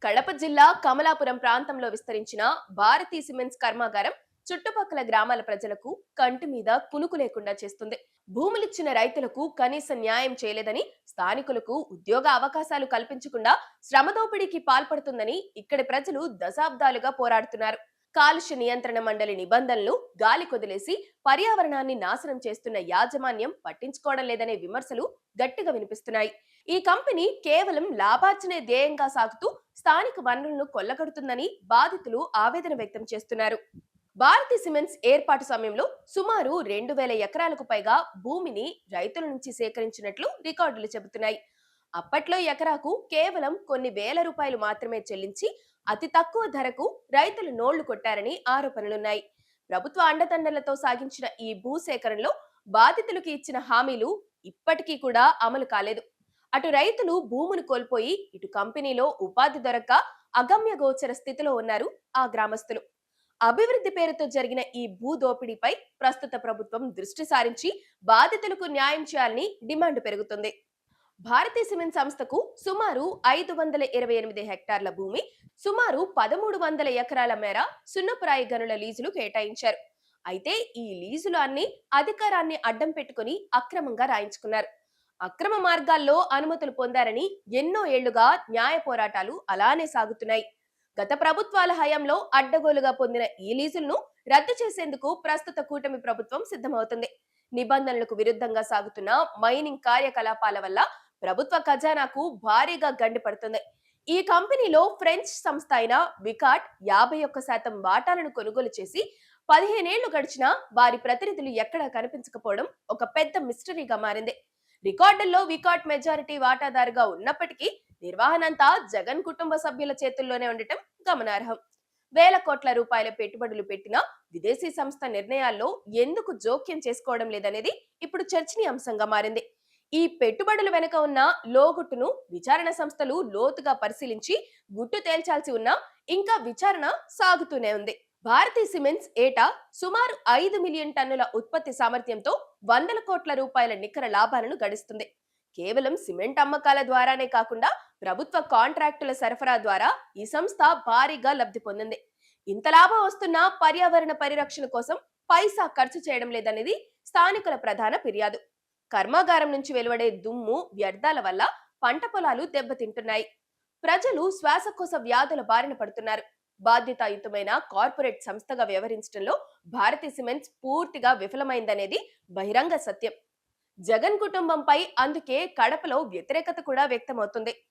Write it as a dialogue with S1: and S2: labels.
S1: కడప జిల్లా కమలాపురం ప్రాంతంలో విస్తరించిన భారతీ సిమెంట్స్ కర్మాగారం చుట్టుపక్కల గ్రామాల ప్రజలకు కంటి మీద కునుకు లేకుండా చేస్తుంది. భూములిచ్చిన రైతులకు కనీస న్యాయం చేయలేదని, స్థానికులకు ఉద్యోగ అవకాశాలు కల్పించకుండా శ్రమదోపిడీకి పాల్పడుతుందని ఇక్కడి ప్రజలు దశాబ్దాలుగా పోరాడుతున్నారు. కాలుష్య నియంత్రణ మండలి నిబంధనలు గాలి కొదిలేసి పర్యావరణాన్ని నాశనం చేస్తున్న యాజమాన్యం పట్టించుకోవడం లేదనే విమర్శలు గట్టిగా వినిపిస్తున్నాయి. ఈ కంపెనీ కేవలం లాభార్జనే ధ్యేయంగా సాగుతూ స్థానిక వనరులను కొల్లగొడుతుందని బాధితులు ఆవేదన వ్యక్తం చేస్తున్నారు. భారతీ సిమెంట్స్ ఏర్పాటు సమయంలో సుమారు 2,000 ఎకరాలకు పైగా భూమిని రైతుల నుంచి సేకరించినట్లు రికార్డులు చెబుతున్నాయి. అప్పట్లో ఎకరాకు కేవలం కొన్ని వేల రూపాయలు మాత్రమే చెల్లించి అతి తక్కువ ధరకు రైతులు నోళ్లు కొట్టారని ఆరోపణలున్నాయి. ప్రభుత్వ అండదండలతో సాగించిన ఈ భూసేకరణలో బాధితులకు ఇచ్చిన హామీలు ఇప్పటికీ కూడా అమలు కాలేదు. అటు రైతులు భూమును కోల్పోయి, ఇటు కంపెనీలో ఉపాధి దొరక్క అగమ్య గోచర స్థితిలో ఉన్నారు ఆ గ్రామస్తులు. అభివృద్ధి పేరుతో జరిగిన ఈ భూ దోపిడీపై ప్రస్తుత ప్రభుత్వం దృష్టి సారించి బాధితులకు న్యాయం చేయాలని డిమాండ్ పెరుగుతుంది. భారతీ సిమెంట్ సంస్థకు సుమారు 528 హెక్టార్ల భూమి, సుమారు 1300 ఎకరాల మేర సున్నపురాయి గనుల లీజులు కేటాయించారు. అయితే ఈ లీజులు అన్ని అధికారాన్ని అడ్డం పెట్టుకుని అక్రమంగా రాయించుకున్నారు. అక్రమ మార్గాల్లో అనుమతులు పొందారని ఎన్నో ఏళ్లుగా న్యాయ పోరాటాలు అలానే సాగుతున్నాయి. గత ప్రభుత్వాల హయాంలో అడ్డగోలుగా పొందిన ఈ లీజులను రద్దు చేసేందుకు ప్రస్తుత కూటమి ప్రభుత్వం సిద్ధమవుతుంది. నిబంధనలకు విరుద్ధంగా సాగుతున్న మైనింగ్ కార్యకలాపాల వల్ల ప్రభుత్వ ఖజానాకు భారీగా గండిపడుతుంది. ఈ కంపెనీలో ఫ్రెంచ్ సంస్థ అయిన వికాట్ 51% వాటాలను కొనుగోలు చేసి 15 ఏళ్లు గడిచినా వారి ప్రతినిధులు ఎక్కడా కనిపించకపోవడం ఒక పెద్ద మిస్టరీగా మారింది. రికార్డుల్లో వికాట్ మెజారిటీ వాటాదారుగా ఉన్నప్పటికీ నిర్వహణంతా జగన్ కుటుంబ సభ్యుల చేతుల్లోనే ఉండటం గమనార్హం. వేల కోట్ల రూపాయల పెట్టుబడులు పెట్టిన విదేశీ సంస్థ నిర్ణయాల్లో ఎందుకు జోక్యం చేసుకోవడం లేదనేది ఇప్పుడు చర్చనీయాంశంగా మారింది. ఈ పెట్టుబడుల వెనుక ఉన్న లోగుట్టును విచారణ సంస్థలు లోతుగా పరిశీలించి గుట్టు తేల్చాల్సి ఉన్నా ఇంకా విచారణ సాగుతూనే ఉంది. భారతీ సిమెంట్స్ ఏటా సుమారు 5 మిలియన్ టన్నుల ఉత్పత్తి సామర్థ్యంతో వందల కోట్ల రూపాయల నికర లాభాలను గడిస్తుంది. కేవలం సిమెంట్ అమ్మకాల ద్వారానే కాకుండా ప్రభుత్వ కాంట్రాక్టుల సరఫరా ద్వారా ఈ సంస్థ భారీగా లబ్ధి పొందింది. ఇంత లాభం వస్తున్నా పర్యావరణ పరిరక్షణ కోసం పైసా ఖర్చు చేయడం లేదనేది స్థానికుల ప్రధాన ఫిర్యాదు. కర్మాగారం నుంచి వెలువడే దుమ్ము, వ్యర్థాల వల్ల పంట పొలాలు దెబ్బతింటున్నాయి. ప్రజలు శ్వాసకోశ వ్యాధుల బారిన పడుతున్నారు. బాధ్యతాయుతమైన కార్పొరేట్ సంస్థగా వ్యవహరించడంలో భారతీ సిమెంట్స్ పూర్తిగా విఫలమైందనేది బహిరంగ సత్యం. జగన్ కుటుంబంపై అందుకే కడపలో వ్యతిరేకత కూడా వ్యక్తమవుతుంది.